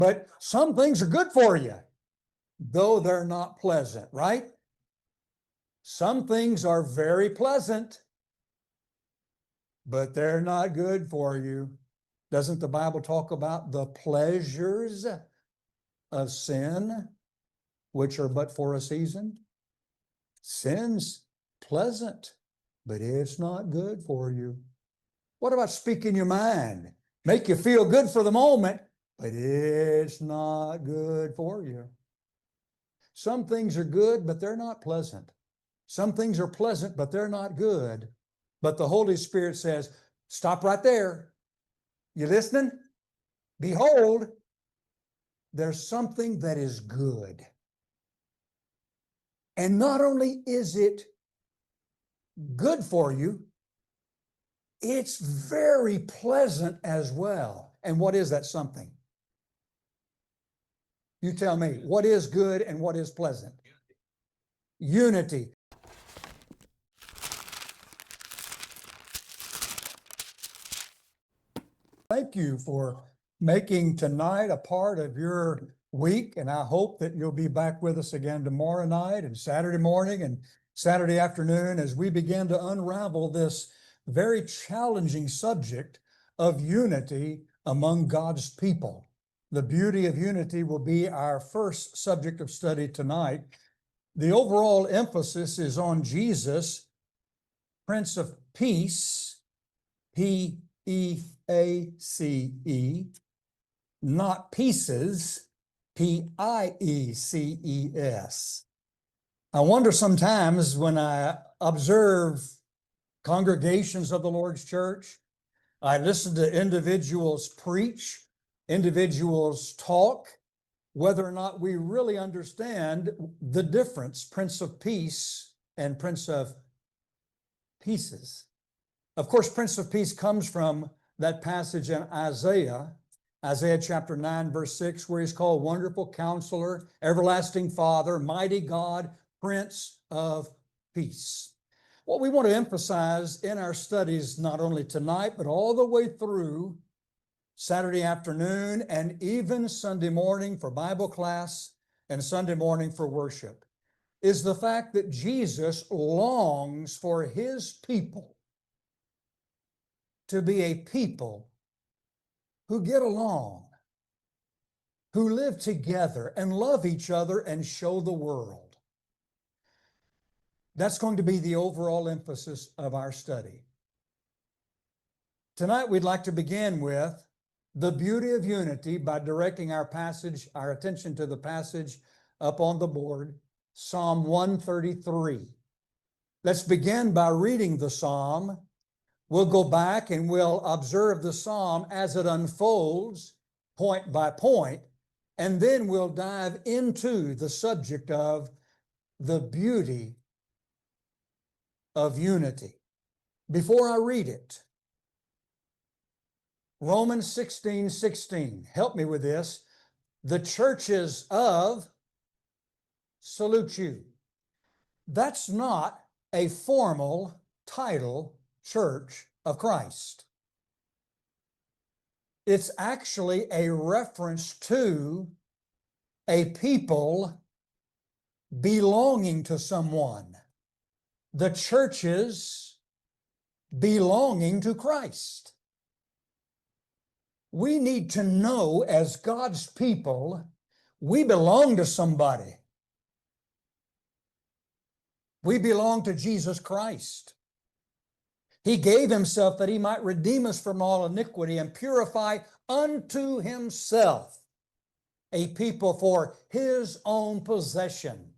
But some things are good for you, though they're not pleasant, right? Some things are very pleasant, but they're not good for you. Doesn't the Bible talk about the pleasures of sin, which are but for a season? Sin's pleasant, but it's not good for you. What about speaking your mind? Make you feel good for the moment, but it's not good for you. Some things are good, but they're not pleasant. Some things are pleasant, but they're not good. But the Holy Spirit says, stop right there. You listening? Behold, there's something that is good. And not only is it good for you, it's very pleasant as well. And what is that something? You tell me, what is good and what is pleasant? Unity. Thank you for making tonight a part of your week, and I hope that you'll be back with us again tomorrow night and Saturday morning and Saturday afternoon as we begin to unravel this very challenging subject of unity among God's people. The beauty of unity will be our first subject of study tonight. The overall emphasis is on Jesus, Prince of Peace, P-E-A-C-E, not pieces, P-I-E-C-E-S. I wonder sometimes when I observe congregations of the Lord's church, I listen to individuals preach, individuals talk, whether or not we really understand the difference, Prince of Peace and Prince of Pieces. Of course, Prince of Peace comes from that passage in Isaiah chapter 9, verse 6, where he's called Wonderful Counselor, Everlasting Father, Mighty God, Prince of Peace. What we want to emphasize in our studies, not only tonight, but all the way through Saturday afternoon and even Sunday morning for Bible class and Sunday morning for worship, is the fact that Jesus longs for his people to be a people who get along, who live together and love each other and show the world. That's going to be the overall emphasis of our study. Tonight, we'd like to begin with the beauty of unity by directing our attention to the passage up on the board, Psalm 133. Let's begin by reading the Psalm. We'll go back and we'll observe the Psalm as it unfolds, point by point, and then we'll dive into the subject of the beauty of unity. Before I read it, Romans 16:16, help me with this. The churches of salute you. That's not a formal title, Church of Christ. It's actually a reference to a people belonging to someone. The churches belonging to Christ. We need to know as God's people, we belong to somebody. We belong to Jesus Christ. He gave himself that he might redeem us from all iniquity and purify unto himself a people for his own possession.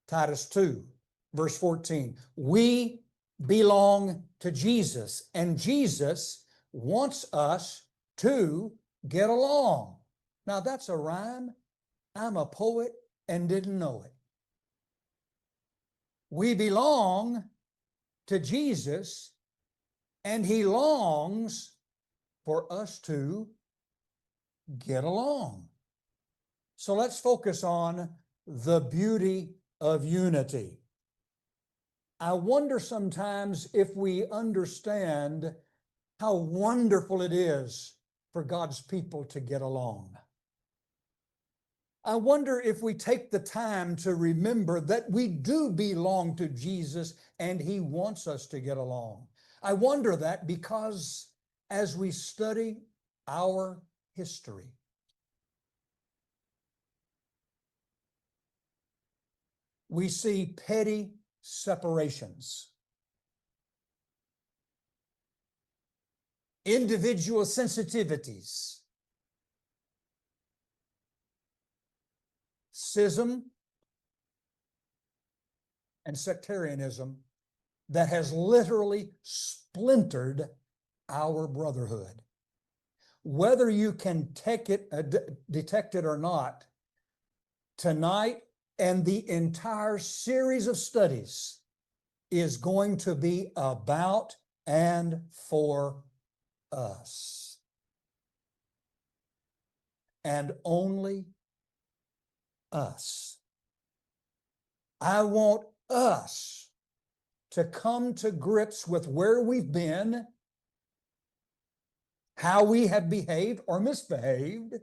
Titus 2, verse 14. We belong to Jesus, and Jesus wants us to get along. Now that's a rhyme. I'm a poet and didn't know it. We belong to Jesus, and he longs for us to get along. So let's focus on the beauty of unity. I wonder sometimes if we understand how wonderful it is for God's people to get along. I wonder if we take the time to remember that we do belong to Jesus and He wants us to get along. I wonder that because as we study our history, we see petty separations, individual sensitivities, schism, and sectarianism that has literally splintered our brotherhood. Whether you can detect it or not, tonight and the entire series of studies is going to be about and for us. And only us. I want us to come to grips with where we've been, how we have behaved or misbehaved,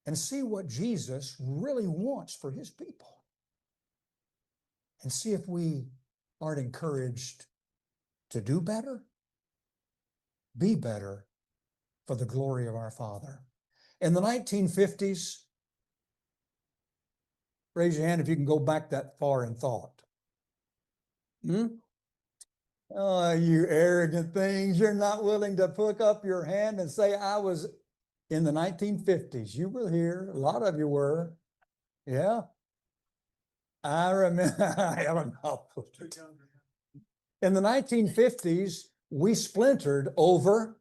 and see what Jesus really wants for His people. And see if we aren't encouraged to do better, be better for the glory of our Father. In the 1950s, raise your hand if you can go back that far in thought. Oh, you arrogant things. You're not willing to put up your hand and say, I was in the 1950s. You were here. A lot of you were. Yeah. I remember. I don't know. In the 1950s, we splintered over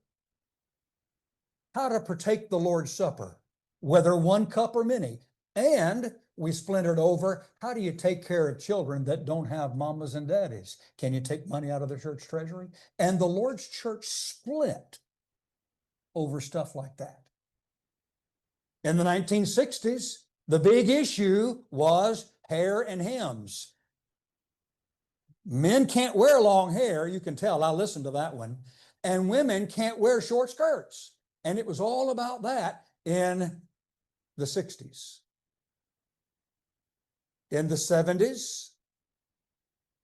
how to partake the Lord's Supper, whether one cup or many. And we splintered over how do you take care of children that don't have mamas and daddies? Can you take money out of the church treasury? And the Lord's church split over stuff like that. In the 1960s, the big issue was hair and hems. Men can't wear long hair, you can tell, I listened to that one. And women can't wear short skirts. And it was all about that in the 60s. In the 70s,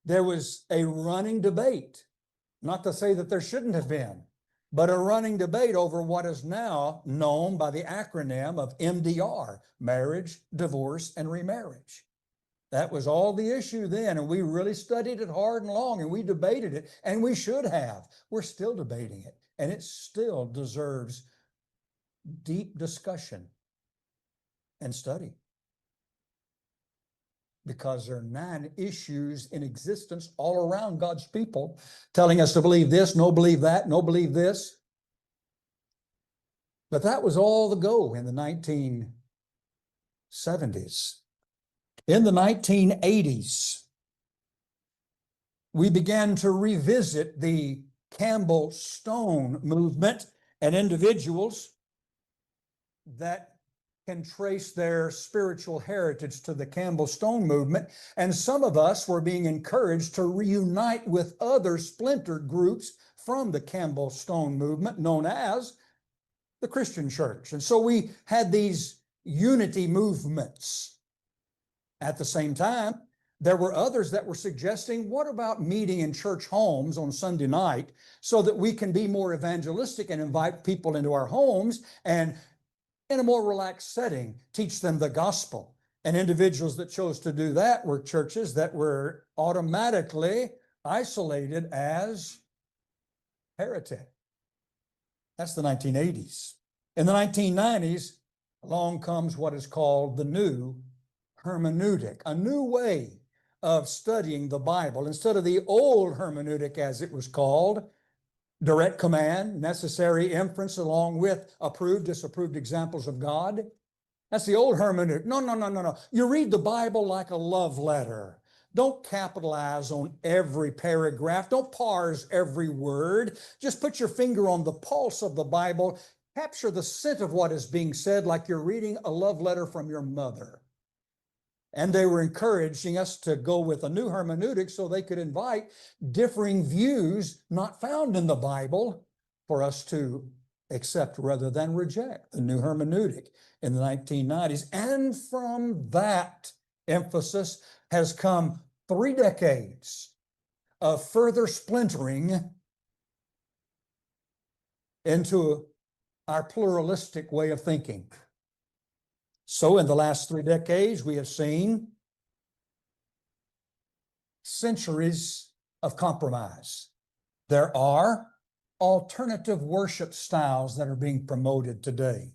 there was a running debate, not to say that there shouldn't have been, but a running debate over what is now known by the acronym of MDR, marriage, divorce, and remarriage. That was all the issue then, and we really studied it hard and long, and we debated it, and we should have. We're still debating it, and it still deserves deep discussion and study. Because there are 9 issues in existence all around God's people telling us to believe this, no believe that, no believe this. But that was all the go in the 1970s. In the 1980s, we began to revisit the Campbell Stone movement and individuals that can trace their spiritual heritage to the Campbell Stone movement. And some of us were being encouraged to reunite with other splintered groups from the Campbell Stone movement known as the Christian church. And so we had these unity movements. At the same time, there were others that were suggesting, what about meeting in church homes on Sunday night so that we can be more evangelistic and invite people into our homes and in a more relaxed setting, teach them the gospel. And individuals that chose to do that were churches that were automatically isolated as heretic. That's the 1980s. In the 1990s, along comes what is called the new hermeneutic, a new way of studying the Bible. Instead of the old hermeneutic, as it was called, direct command, necessary inference, along with approved, disapproved examples of God. That's the old hermeneutic. No. You read the Bible like a love letter. Don't capitalize on every paragraph. Don't parse every word. Just put your finger on the pulse of the Bible. Capture the scent of what is being said like you're reading a love letter from your mother. And they were encouraging us to go with a new hermeneutic so they could invite differing views not found in the Bible for us to accept rather than reject, the new hermeneutic in the 1990s. And from that emphasis has come 3 decades of further splintering into our pluralistic way of thinking. So in the last 3 decades, we have seen centuries of compromise. There are alternative worship styles that are being promoted today.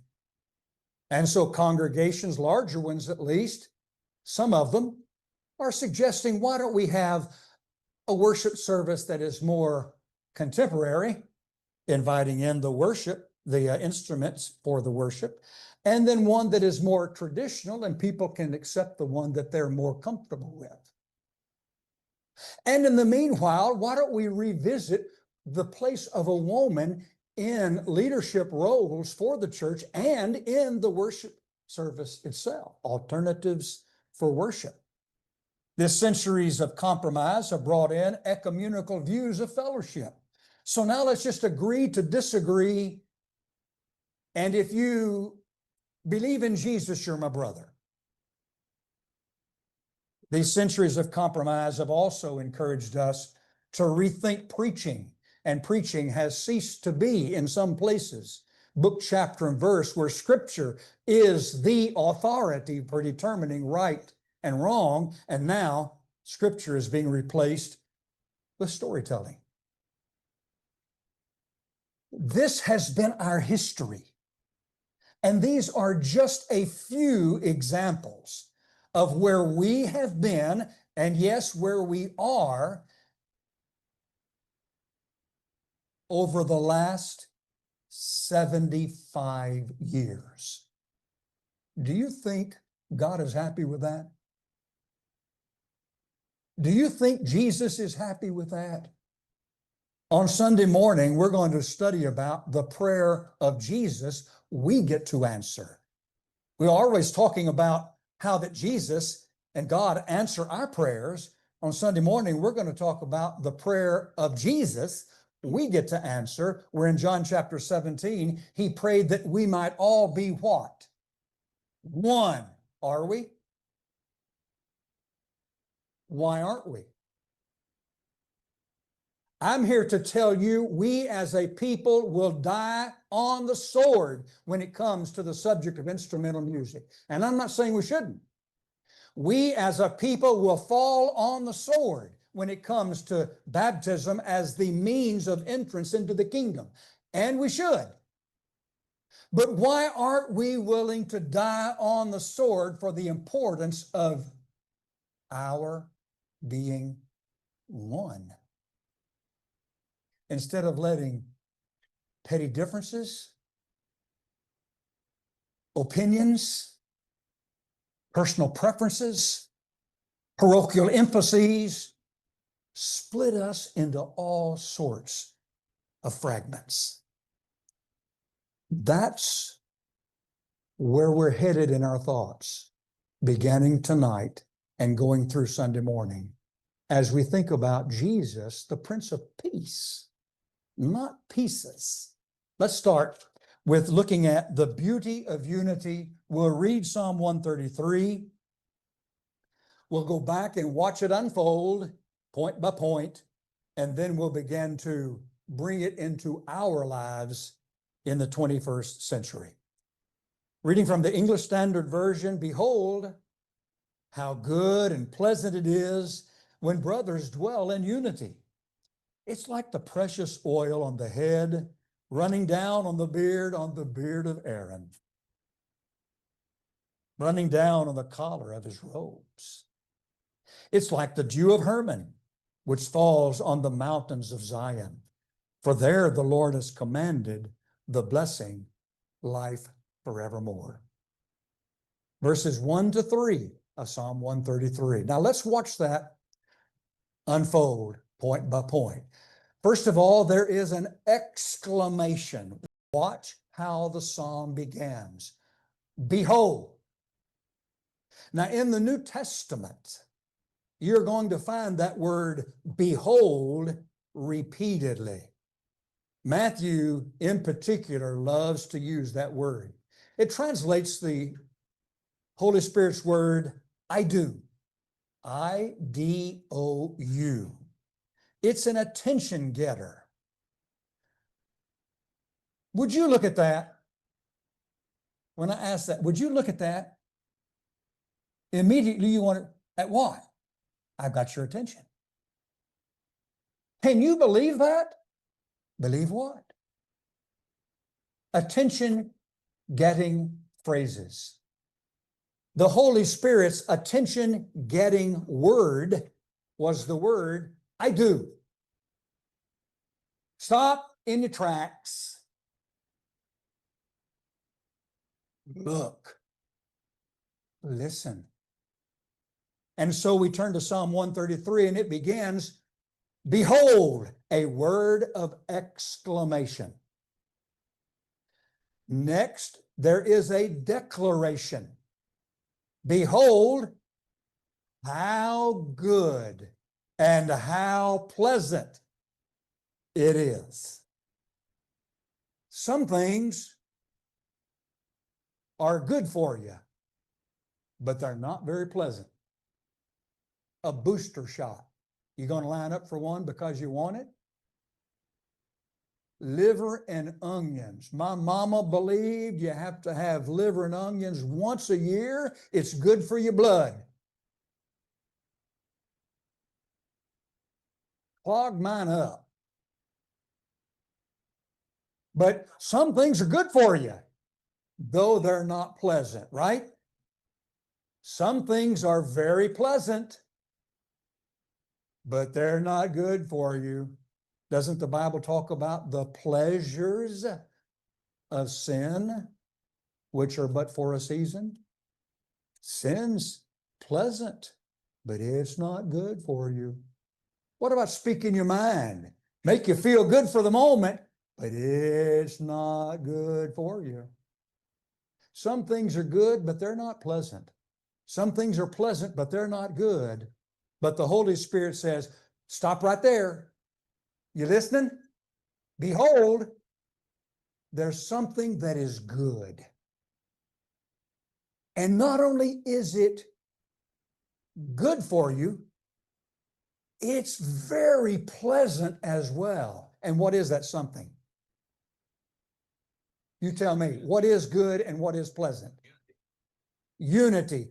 And so congregations, larger ones at least, some of them are suggesting, why don't we have a worship service that is more contemporary, inviting in the worship, the instruments for the worship, and then one that is more traditional and people can accept the one that they're more comfortable with. And in the meanwhile, why don't we revisit the place of a woman in leadership roles for the church and in the worship service itself, alternatives for worship. This centuries of compromise have brought in ecumenical views of fellowship. So now let's just agree to disagree. And if you believe in Jesus, you're my brother. These centuries of compromise have also encouraged us to rethink preaching, and preaching has ceased to be, in some places, book, chapter, and verse, where Scripture is the authority for determining right and wrong, and now Scripture is being replaced with storytelling. This has been our history, and these are just a few examples of where we have been, and yes, where we are over the last 75 years. Do you think God is happy with that? Do you think Jesus is happy with that? On Sunday morning, we're going to study about the prayer of Jesus we get to answer. We're always talking about how that Jesus and God answer our prayers. On Sunday morning, we're going to talk about the prayer of Jesus we get to answer. Where in John chapter 17, he prayed that we might all be what? One. Are we? Why aren't we? I'm here to tell you, we as a people will die on the sword when it comes to the subject of instrumental music. And I'm not saying we shouldn't. We as a people will fall on the sword when it comes to baptism as the means of entrance into the kingdom. And we should. But why aren't we willing to die on the sword for the importance of our being one? Instead of letting petty differences, opinions, personal preferences, parochial emphases split us into all sorts of fragments. That's where we're headed in our thoughts, beginning tonight and going through Sunday morning, as we think about Jesus, the Prince of Peace. Not pieces. Let's start with looking at the beauty of unity. We'll read Psalm 133. We'll go back and watch it unfold point by point, and then we'll begin to bring it into our lives in the 21st century. Reading from the English Standard Version, behold, how good and pleasant it is when brothers dwell in unity. It's like the precious oil on the head, running down on the beard of Aaron, running down on the collar of his robes. It's like the dew of Hermon, which falls on the mountains of Zion. For there the Lord has commanded the blessing, life forevermore. Verses 1 to 3 of Psalm 133. Now let's watch that unfold point by point. First of all, there is an exclamation. Watch how the psalm begins. Behold. Now, in the New Testament, you're going to find that word behold repeatedly. Matthew, in particular, loves to use that word. It translates the Holy Spirit's word, I do. I-D-O-U. It's an attention getter. Would you look at that? When I ask that, would you look at that? Immediately you want to, at what? I've got your attention. Can you believe that? Believe what? Attention-getting phrases. The Holy Spirit's attention-getting word was the word, I do. Stop in your tracks. Look. Listen. And so we turn to Psalm 133, and it begins, behold, a word of exclamation. Next, there is a declaration. Behold, how good and how pleasant it is. Some things are good for you, but they're not very pleasant. A booster shot. You going to line up for one because you want it? Liver and onions. My mama believed you have to have liver and onions once a year. It's good for your blood. Clogged mine up. But some things are good for you, though they're not pleasant, right? Some things are very pleasant, but they're not good for you. Doesn't the Bible talk about the pleasures of sin, which are but for a season? Sin's pleasant, but it's not good for you. What about speaking your mind? Make you feel good for the moment, but it's not good for you. Some things are good, but they're not pleasant. Some things are pleasant, but they're not good. But the Holy Spirit says, stop right there. You listening? Behold, there's something that is good. And not only is it good for you, it's very pleasant as well. And what is that something? You tell me, what is good and what is pleasant? Unity.